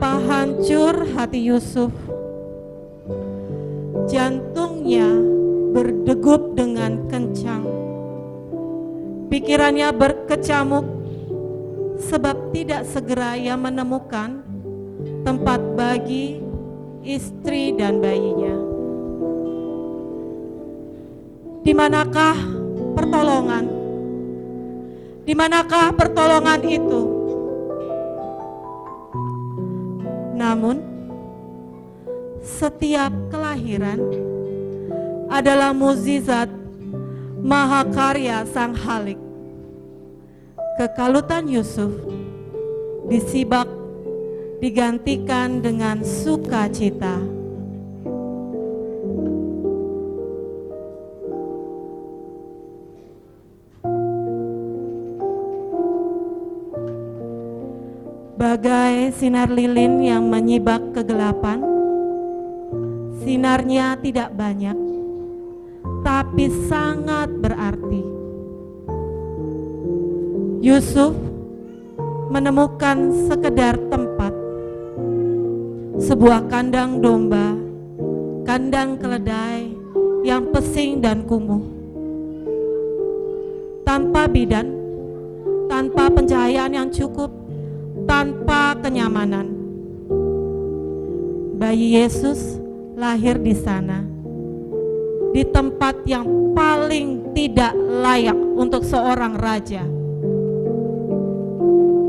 Betapa hancur hati Yusuf. Jantungnya berdegup dengan kencang. Pikirannya berkecamuk sebab tidak segera ia menemukan tempat bagi istri dan bayinya. Di manakah pertolongan? Di manakah pertolongan itu? Namun, setiap kelahiran adalah mukjizat mahakarya Sang Halik. Kekalutan Yusuf disibak digantikan dengan sukacita. Bagai sinar lilin yang menyibak kegelapan, sinarnya tidak banyak, tapi sangat berarti. Yusuf menemukan sekedar tempat, sebuah kandang domba, kandang keledai yang pesing dan kumuh. Tanpa bidan, tanpa pencahayaan yang cukup, tanpa kenyamanan. Bayi Yesus lahir di sana, di tempat yang paling tidak layak untuk seorang raja.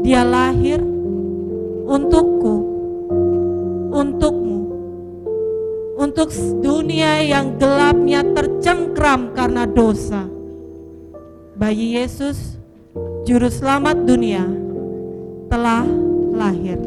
Dia lahir untukku, untukmu, untuk dunia yang gelapnya tercengkram karena dosa. Bayi Yesus, juru selamat dunia, telah lahir.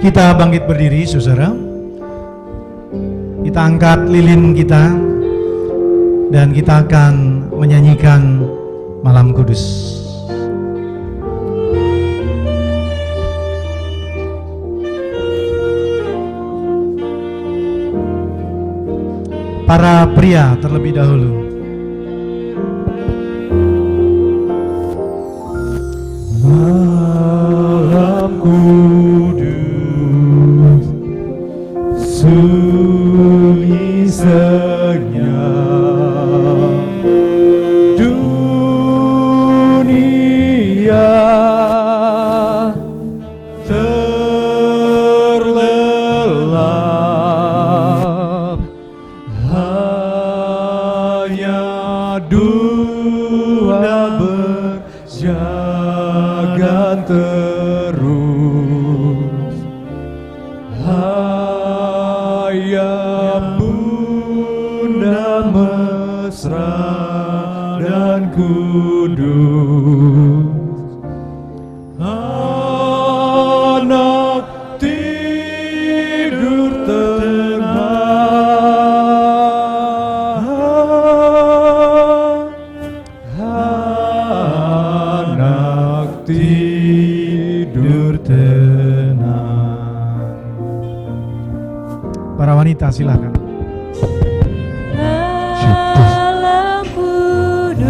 Kita bangkit berdiri, saudara. Kita angkat lilin kita dan kita akan menyanyikan Malam Kudus. Para pria terlebih dahulu. Malam kudus, sunyi senyap, dunia terlelap, hanya dunia berjaga terus, ayam bunda mesra dan kudus, anak tidur tenang, anak tidur tenang. Para wanita silakan. Malam kudus,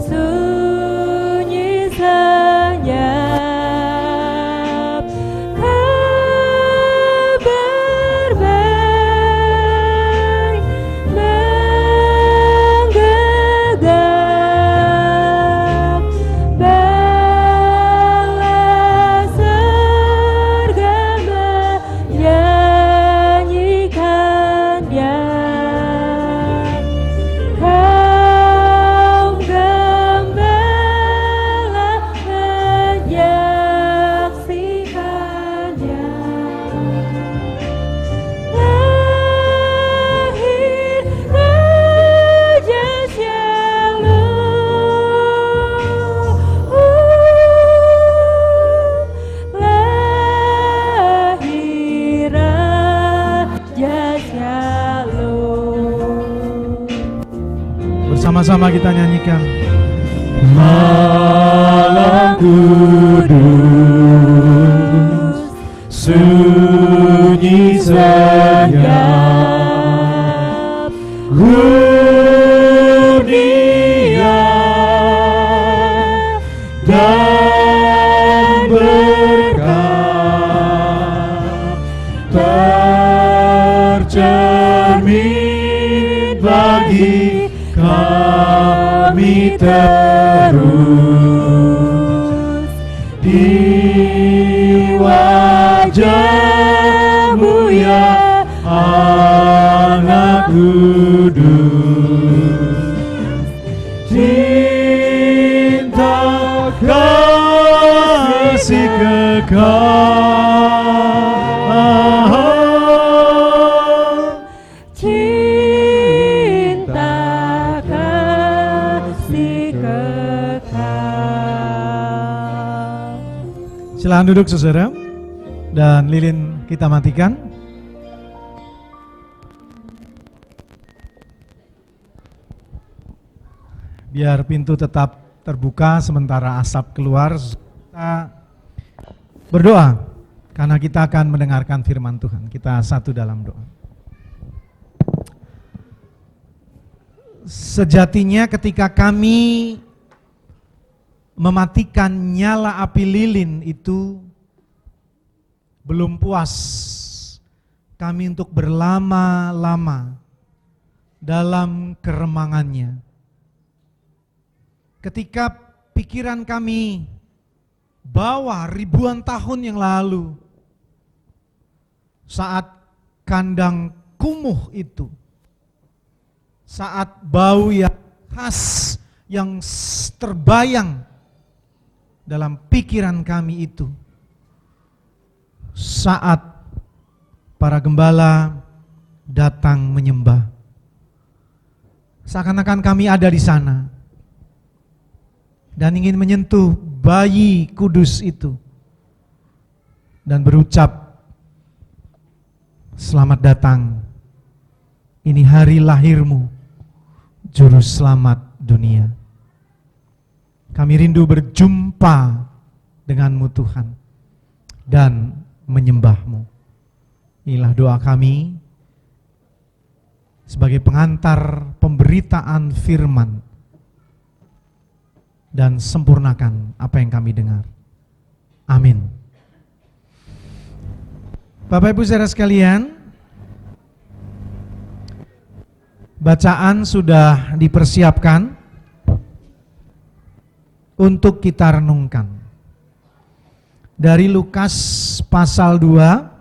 sunyi senyap, kabar baik menggegap, bala surga menyanyikan dia, kaum gembala menyaksikan dia, lahir Raja Shalom, lahir Raja Shalom. Bersama-sama kita nyanyikan. Malam kudus, sunyi senyap, dunia dan berkah tercermin bagi kami terus di wajah-Mu ya Anak kudus, cinta kasih kekal, Cinta kasih kekal. Silakan duduk, saudara. Dan lilin kita matikan. Biar pintu tetap terbuka sementara asap keluar. Kita berdoa karena kita akan mendengarkan firman Tuhan. Kita satu dalam doa. Sejatinya ketika kami mematikan nyala api lilin itu belum puas kami untuk berlama-lama dalam keremangannya. Ketika pikiran kami bawa ribuan tahun yang lalu saat kandang kumuh itu, saat bau yang khas yang terbayang dalam pikiran kami itu, saat para gembala datang menyembah, seakan-akan kami ada di sana dan ingin menyentuh bayi kudus itu dan berucap, selamat datang, ini hari lahirmu, Juru Selamat dunia. Kami rindu berjumpa denganmu Tuhan dan menyembahmu. Inilah doa kami sebagai pengantar pemberitaan firman, dan sempurnakan apa yang kami dengar. Amin. Bapak Ibu saudara sekalian, bacaan sudah dipersiapkan untuk kita renungkan. Dari Lukas pasal 2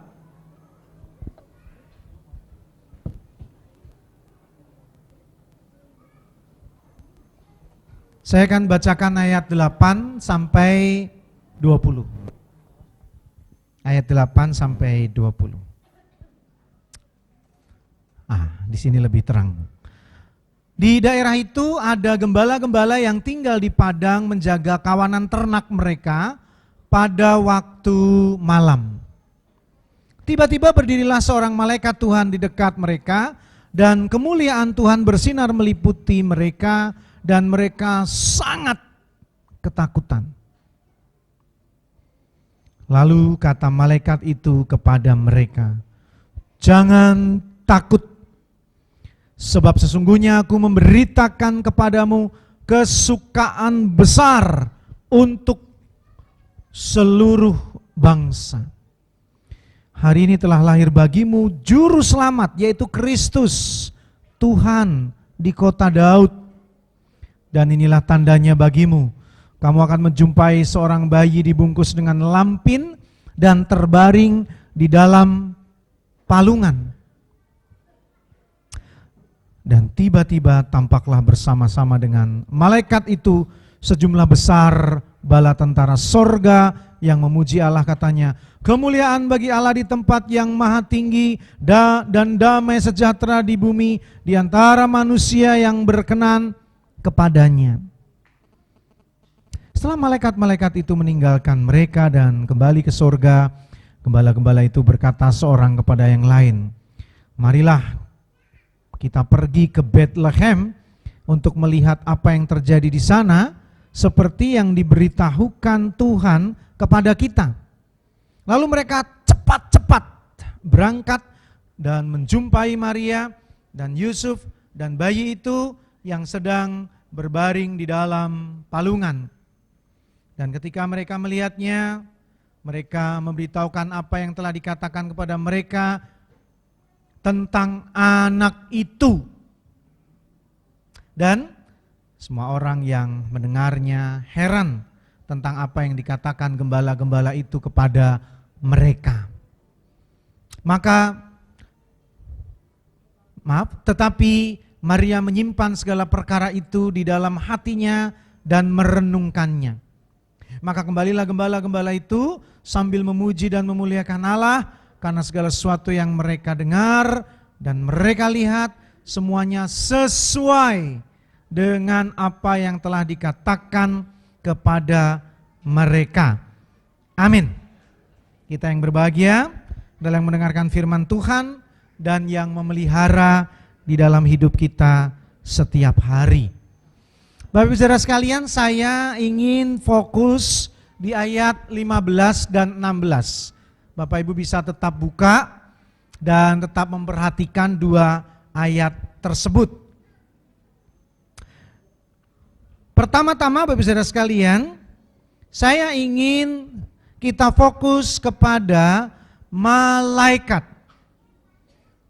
saya akan bacakan ayat 8 sampai 20. Ayat 8 sampai 20. Di sini lebih terang. Di daerah itu ada gembala-gembala yang tinggal di padang menjaga kawanan ternak mereka pada waktu malam. Tiba-tiba berdirilah seorang malaikat Tuhan di dekat mereka, dan kemuliaan Tuhan bersinar meliputi mereka, dan mereka sangat ketakutan. Lalu kata malaikat itu kepada mereka, "Jangan takut, sebab sesungguhnya aku memberitakan kepadamu kesukaan besar untuk seluruh bangsa. Hari ini telah lahir bagimu Juru Selamat, yaitu Kristus, Tuhan di kota Daud. Dan inilah tandanya bagimu, kamu akan menjumpai seorang bayi dibungkus dengan lampin dan terbaring di dalam palungan." Dan tiba-tiba tampaklah bersama-sama dengan malaikat itu sejumlah besar bala tentara sorga yang memuji Allah, katanya, "Kemuliaan bagi Allah di tempat yang maha tinggi, dan damai sejahtera di bumi di antara manusia yang berkenan kepadanya." Setelah malaikat-malaikat itu meninggalkan mereka dan kembali ke sorga, gembala-gembala itu berkata seorang kepada yang lain, "Marilah kita pergi ke Bethlehem untuk melihat apa yang terjadi di sana, seperti yang diberitahukan Tuhan kepada kita." Lalu mereka cepat-cepat berangkat dan menjumpai Maria dan Yusuf dan bayi itu yang sedang berbaring di dalam palungan. Dan ketika mereka melihatnya, mereka memberitahukan apa yang telah dikatakan kepada mereka tentang anak itu. Dan semua orang yang mendengarnya heran tentang apa yang dikatakan gembala-gembala itu kepada mereka. Tetapi Maria menyimpan segala perkara itu di dalam hatinya dan merenungkannya. Maka kembalilah gembala-gembala itu sambil memuji dan memuliakan Allah karena segala sesuatu yang mereka dengar dan mereka lihat semuanya sesuai dengan apa yang telah dikatakan kepada mereka. Amin. Kita yang berbahagia dalam mendengarkan firman Tuhan dan yang memelihara di dalam hidup kita setiap hari. Bapak Ibu Saudara sekalian, saya ingin fokus di ayat 15 dan 16. Bapak Ibu bisa tetap buka dan tetap memperhatikan dua ayat tersebut. Pertama-tama Bapak Ibu Saudara sekalian, saya ingin kita fokus kepada malaikat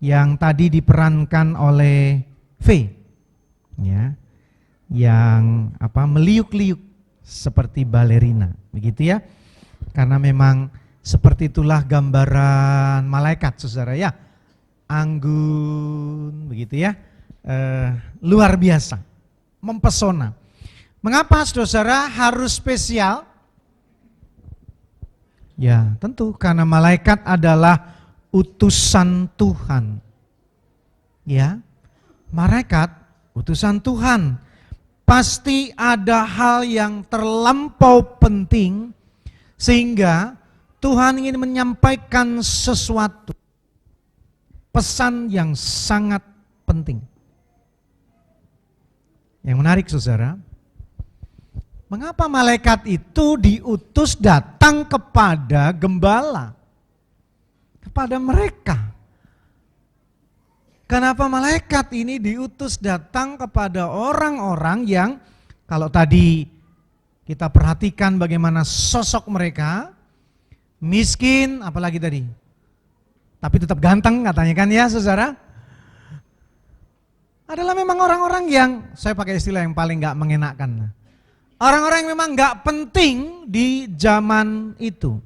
yang tadi diperankan oleh V, ya, yang meliuk-liuk seperti balerina, begitu ya. Karena memang seperti itulah gambaran malaikat, saudara ya, anggun, begitu ya, luar biasa, mempesona. Mengapa saudara harus spesial? Ya tentu karena malaikat adalah utusan Tuhan. Ya, malaikat utusan Tuhan. Pasti ada hal yang terlampau penting sehingga Tuhan ingin menyampaikan sesuatu, pesan yang sangat penting. Yang menarik saudara, mengapa malaikat itu diutus datang kepada gembala? Kepada mereka. Kenapa malaikat ini diutus datang kepada orang-orang yang, kalau tadi kita perhatikan bagaimana sosok mereka, miskin, apalagi tadi, tapi tetap ganteng katanya kan ya saudara, adalah memang orang-orang yang, saya pakai istilah yang paling gak mengenakkan, orang-orang yang memang gak penting di zaman itu.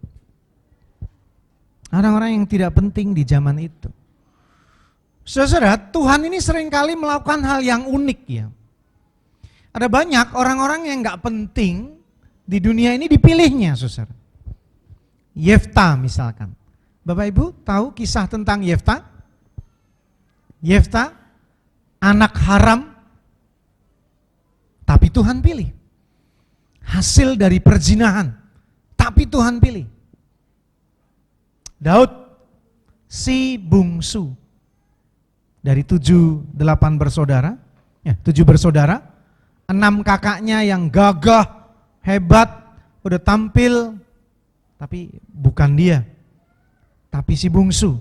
Orang-orang yang tidak penting di zaman itu. Saudara, Tuhan ini seringkali melakukan hal yang unik ya. Ada banyak orang-orang yang gak penting di dunia ini dipilihnya saudara. Yefta misalkan. Bapak Ibu tahu kisah tentang Yefta? Yefta, anak haram, tapi Tuhan pilih. Hasil dari perzinahan, tapi Tuhan pilih. Daud, si bungsu dari 7 bersaudara, 7 bersaudara, 6 kakaknya yang gagah, hebat, udah tampil, tapi bukan dia, tapi si bungsu.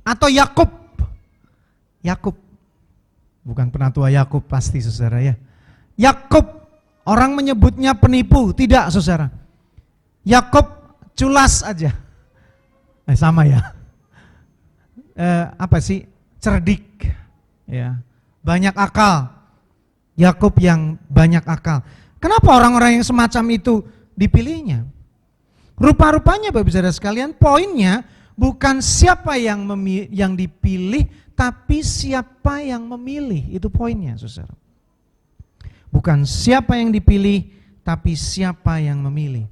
Atau Yakub, bukan penatua Yakub pasti saudara ya. Yakub, orang menyebutnya penipu, tidak saudara. Yakub culas aja. Sama ya. Cerdik. Ya. Banyak akal. Yakub yang banyak akal. Kenapa orang-orang yang semacam itu dipilihnya? Rupa-rupanya Bapak Saudara sekalian, poinnya bukan siapa yang dipilih, tapi siapa yang memilih. Itu poinnya saudara. Bukan siapa yang dipilih, tapi siapa yang memilih.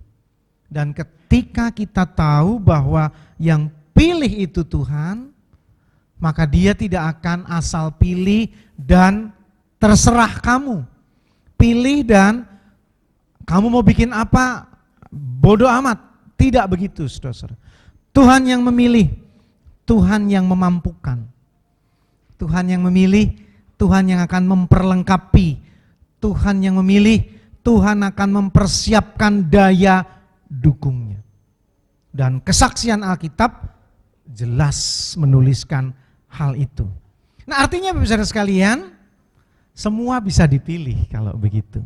Dan ketika kita tahu bahwa yang pilih itu Tuhan, maka dia tidak akan asal pilih dan terserah kamu. Pilih dan kamu mau bikin apa, bodoh amat. Tidak begitu saudara. Tuhan yang memilih, Tuhan yang memampukan. Tuhan yang memilih, Tuhan yang akan memperlengkapi. Tuhan yang memilih, Tuhan akan mempersiapkan daya dukungnya. Dan kesaksian Alkitab jelas menuliskan hal itu. Nah artinya Bapak Saudara sekalian, semua bisa dipilih kalau begitu.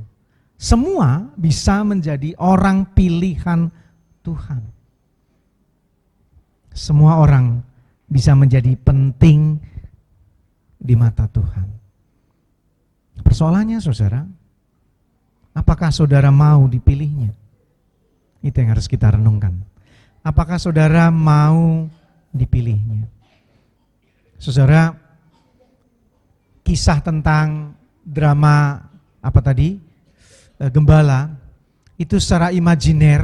Semua bisa menjadi orang pilihan Tuhan. Semua orang bisa menjadi penting di mata Tuhan. Persoalannya saudara, apakah saudara mau dipilihnya? Itu yang harus kita renungkan. Apakah saudara mau dipilihnya? Saudara, kisah tentang drama Gembala, itu secara imajiner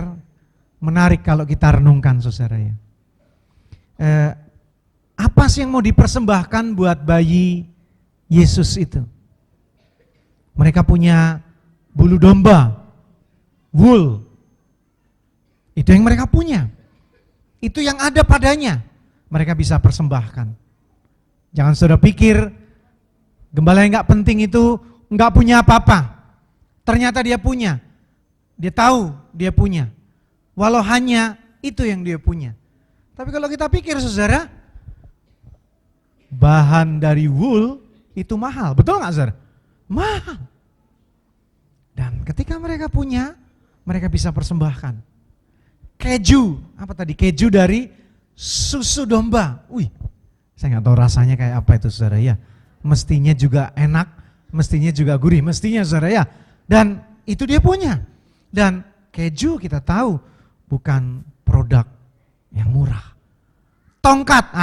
menarik kalau kita renungkan saudara ya. Apa sih yang mau dipersembahkan buat bayi Yesus itu? Mereka punya bulu domba, wool. Itu yang mereka punya. Itu yang ada padanya. Mereka bisa persembahkan. Jangan saudara pikir gembala yang gak penting itu gak punya apa-apa. Ternyata dia punya. Dia tahu dia punya. Walau hanya itu yang dia punya. Tapi kalau kita pikir saudara, bahan dari wool itu mahal. Betul gak saudara? Mahal. Dan ketika mereka punya, mereka bisa persembahkan. Keju, keju dari susu domba. Saya nggak tahu rasanya kayak apa itu saudara ya. Mestinya juga enak, mestinya juga gurih, mestinya saudara ya. Dan itu dia punya. Dan keju kita tahu bukan produk yang murah. Tongkat,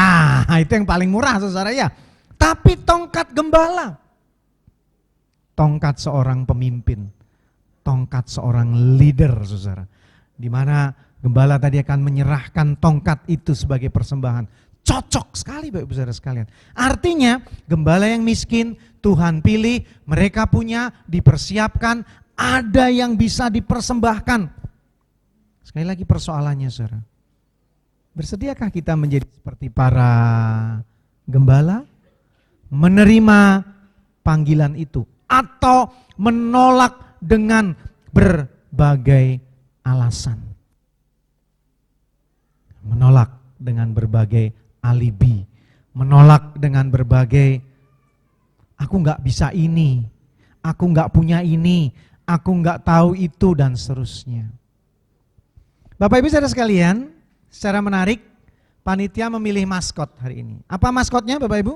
itu yang paling murah saudara ya. Tapi tongkat gembala. Tongkat seorang pemimpin. Tongkat seorang leader saudara. Di mana gembala tadi akan menyerahkan tongkat itu sebagai persembahan. Cocok sekali Bapak Saudara sekalian. Artinya gembala yang miskin Tuhan pilih, mereka punya, dipersiapkan, ada yang bisa dipersembahkan. Sekali lagi persoalannya saudara, Bersediakah kita menjadi seperti para gembala? Menerima panggilan itu atau menolak dengan berbagai alasan. Menolak dengan berbagai alibi. Menolak dengan berbagai, aku nggak bisa ini, aku nggak punya ini, aku nggak tahu itu, dan seterusnya. Bapak Ibu saudara sekalian, secara menarik, panitia memilih maskot hari ini. Apa maskotnya Bapak Ibu?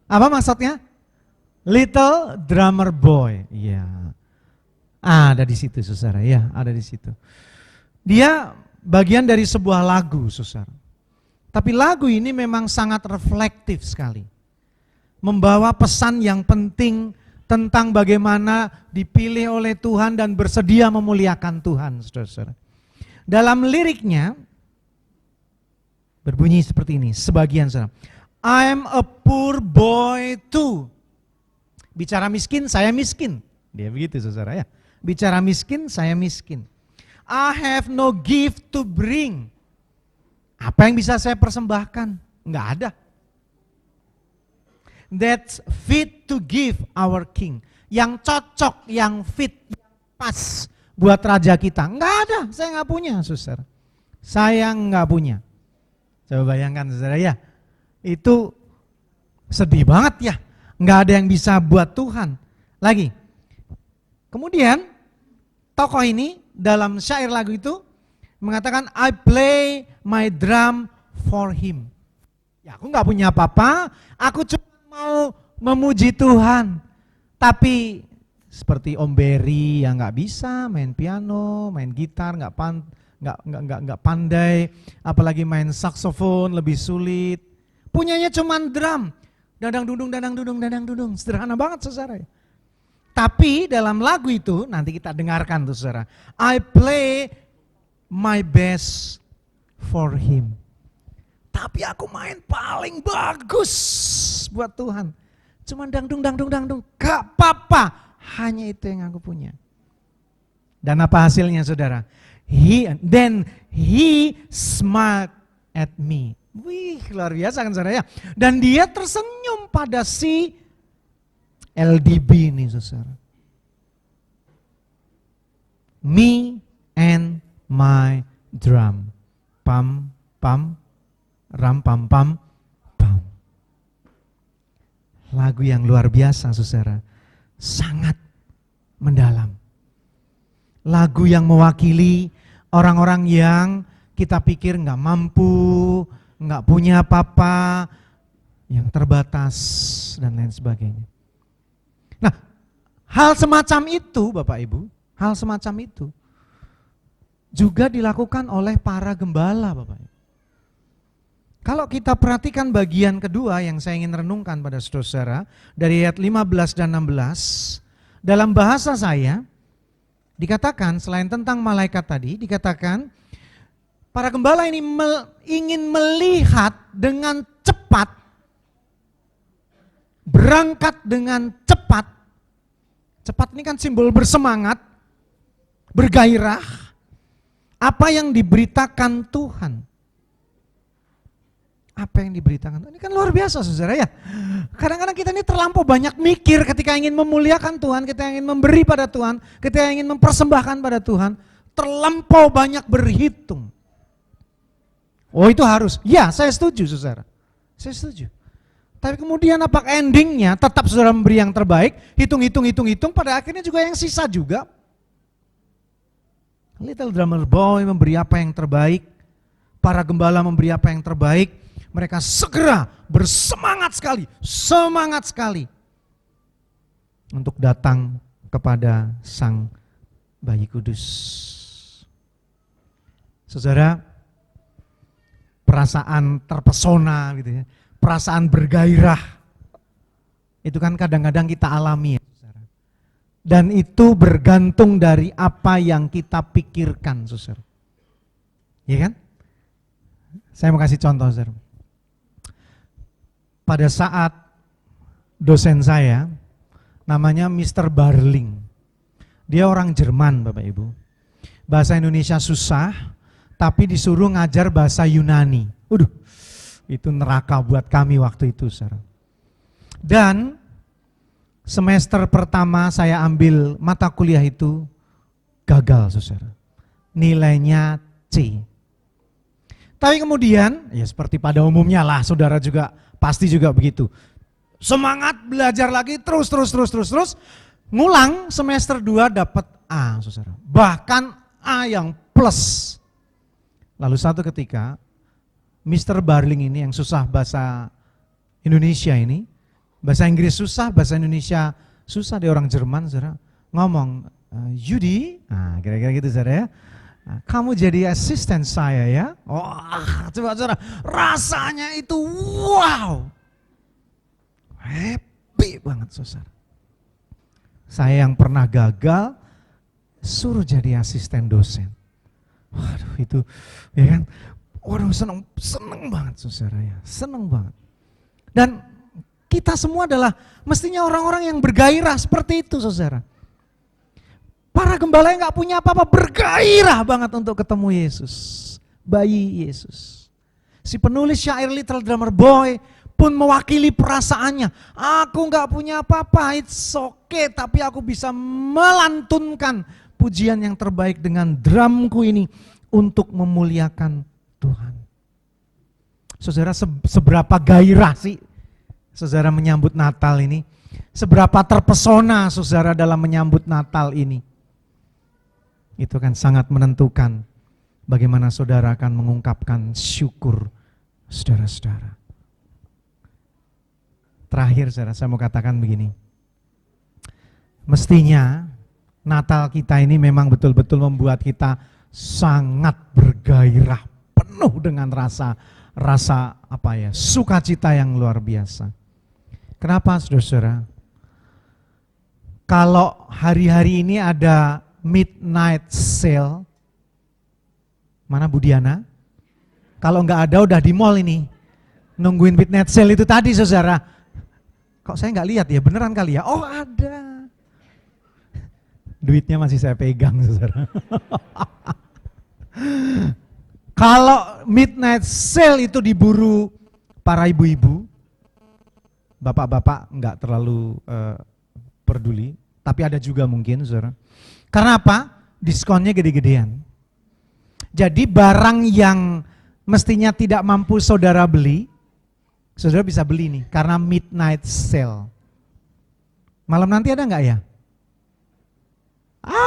Apa maksudnya? Little Drummer Boy. Iya. Ada di situ saudara, ya, ada di situ. Dia bagian dari sebuah lagu saudara. Tapi lagu ini memang sangat reflektif sekali. Membawa pesan yang penting tentang bagaimana dipilih oleh Tuhan dan bersedia memuliakan Tuhan, saudara-saudara. Dalam liriknya berbunyi seperti ini, sebagian saudara. I'm a poor boy too. Bicara miskin, saya miskin. Dia begitu saudara ya. Bicara miskin, saya miskin. I have no gift to bring. Apa yang bisa saya persembahkan? Enggak ada. That's fit to give our king. Yang cocok, yang fit, yang pas buat raja kita. Enggak ada, saya enggak punya saudara. Saya enggak punya. Coba bayangkan saudara ya. Itu sedih banget ya. Enggak ada yang bisa buat Tuhan. Lagi. Kemudian tokoh ini dalam syair lagu itu mengatakan I play my drum for him. Ya aku enggak punya apa-apa, aku cuma mau memuji Tuhan. Tapi seperti Om Berry yang enggak bisa main piano, main gitar, enggak pandai, apalagi main saksofon lebih sulit. Punyanya cuma drum. Dadang dudung, dadang dudung, dadang dudung. Sederhana banget saudara. Tapi dalam lagu itu nanti kita dengarkan tuh saudara. I play my best for him. Tapi aku main paling bagus buat Tuhan. Cuma dangdung, dangdung, dangdung. Gak apa-apa. Hanya itu yang aku punya. Dan apa hasilnya saudara? Then he smiled at me. Wih, luar biasa kan saudara ya. Dan dia tersenyum pada si LDB ini saudara. Me and my drum. Pam, pam, ram, pam, pam, pam. Lagu yang luar biasa saudara. Sangat mendalam. Lagu yang mewakili orang-orang yang kita pikir nggak mampu, nggak punya apa-apa, yang terbatas dan lain sebagainya. Nah, hal semacam itu Bapak Ibu, hal semacam itu juga dilakukan oleh para gembala Bapak Ibu. Kalau kita perhatikan bagian kedua yang saya ingin renungkan pada saudara dari ayat 15 dan 16, dalam bahasa saya dikatakan selain tentang malaikat tadi, dikatakan para gembala ini ingin melihat dengan cepat, berangkat dengan cepat. Cepat ini kan simbol bersemangat, bergairah, apa yang diberitakan Tuhan. Apa yang diberitakan Tuhan, ini kan luar biasa saudara ya. Kadang-kadang kita ini terlampau banyak mikir ketika ingin memuliakan Tuhan, kita ingin memberi pada Tuhan, kita ingin mempersembahkan pada Tuhan, terlampau banyak berhitung. Oh itu harus, ya saya setuju saudara, saya setuju. Tapi kemudian apakah endingnya tetap saudara memberi yang terbaik, hitung, pada akhirnya juga yang sisa juga. Little Drummer Boy memberi apa yang terbaik, para gembala memberi apa yang terbaik, mereka segera bersemangat sekali, semangat sekali untuk datang kepada Sang Bayi Kudus. Saudara, perasaan terpesona gitu ya, perasaan bergairah, itu kan kadang-kadang kita alami ya saudara. Dan itu bergantung dari apa yang kita pikirkan saudara. Iya kan? Saya mau kasih contoh saudara. Pada saat dosen saya, namanya Mr. Barling. Dia orang Jerman Bapak Ibu. Bahasa Indonesia susah, tapi disuruh ngajar bahasa Yunani. Waduh, itu neraka buat kami waktu itu, saudara. Dan semester pertama saya ambil mata kuliah itu gagal, saudara. Nilainya C. Tapi kemudian, ya seperti pada umumnya lah, saudara juga pasti juga begitu. Semangat belajar lagi, terus. Ngulang semester 2 dapat A, saudara. Bahkan A yang plus. Lalu satu ketika, Mr. Barling ini yang susah bahasa Indonesia ini, bahasa Inggris susah, bahasa Indonesia susah, dia orang Jerman, saudara. Ngomong, Yudi, nah kira-kira gitu saudara ya. Nah, kamu jadi asisten saya ya. Wah, coba saudara, rasanya itu wow. Happy banget saudara. Saya yang pernah gagal, suruh jadi asisten dosen. Waduh itu, ya kan. Waduh seneng banget saudara ya, seneng banget. Dan kita semua adalah mestinya orang-orang yang bergairah seperti itu saudara. Para gembala yang gak punya apa-apa bergairah banget untuk ketemu Yesus. Bayi Yesus. Si penulis syair Little Drummer Boy pun mewakili perasaannya. Aku gak punya apa-apa, it's okay, tapi aku bisa melantunkan pujian yang terbaik dengan drumku ini untuk memuliakan Tuhan. Saudara, seberapa gairah sih saudara menyambut Natal ini? Seberapa terpesona saudara dalam menyambut Natal ini? Itu kan sangat menentukan bagaimana saudara akan mengungkapkan syukur saudara-saudara. Terakhir saudara, saya mau katakan begini. Mestinya Natal kita ini memang betul-betul membuat kita sangat bergairah, penuh dengan rasa sukacita yang luar biasa. Kenapa saudara-saudara? Kalau hari-hari ini ada midnight sale, mana Bu Diana? Kalau enggak ada udah di mall ini, nungguin midnight sale itu tadi saudara. Kok saya enggak lihat ya, beneran kali ya? Oh ada. Duitnya masih saya pegang saudara. Kalau midnight sale itu diburu para ibu-ibu, bapak-bapak enggak terlalu peduli, tapi ada juga mungkin saudara. Karena apa? Diskonnya gede-gedean. Jadi barang yang mestinya tidak mampu saudara beli, saudara bisa beli nih karena midnight sale. Malam nanti ada nggak ya?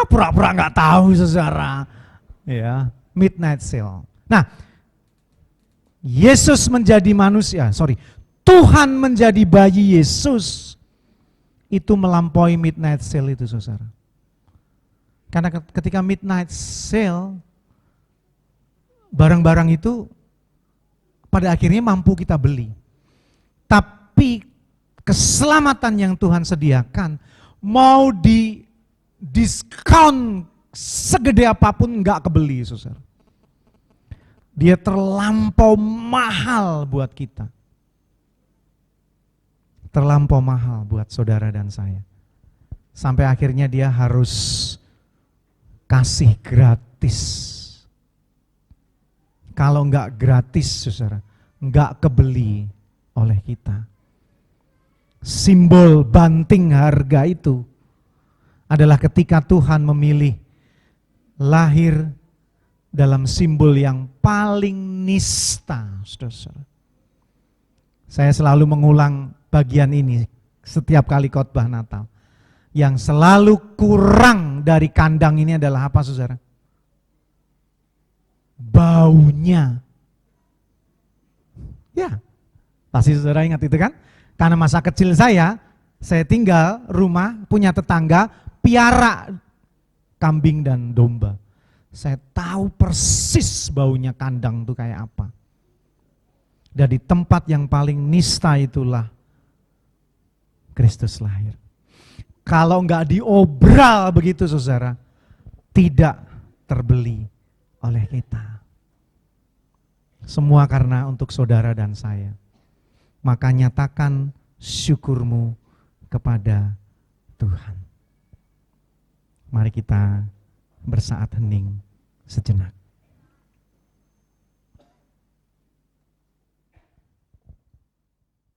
Pura-pura nggak tahu saudara. Ya, midnight sale. Nah, Yesus menjadi manusia, Tuhan menjadi bayi Yesus itu melampaui midnight sale itu saudara. Karena ketika midnight sale, barang-barang itu pada akhirnya mampu kita beli. Tapi keselamatan yang Tuhan sediakan mau di diskon segede apapun enggak kebeli, saudara. Dia terlampau mahal buat kita. Terlampau mahal buat saudara dan saya. Sampai akhirnya dia harus kasih gratis. Kalau enggak gratis, saudara, enggak kebeli oleh kita. Simbol banting harga itu adalah ketika Tuhan memilih lahir dalam simbol yang paling nista, saudara. Saya selalu mengulang bagian ini setiap kali khotbah Natal. Yang selalu kurang dari kandang ini adalah apa, saudara? Baunya. Ya, pasti saudara ingat itu kan? Karena masa kecil saya tinggal rumah, punya tetangga, piara kambing dan domba. Saya tahu persis baunya kandang itu kayak apa. Dan di tempat yang paling nista itulah Kristus lahir. Kalau enggak diobral begitu saudara, tidak terbeli oleh kita. Semua karena untuk saudara dan saya. Maka nyatakan syukurmu kepada Tuhan. Mari kita bersaat hening sejenak.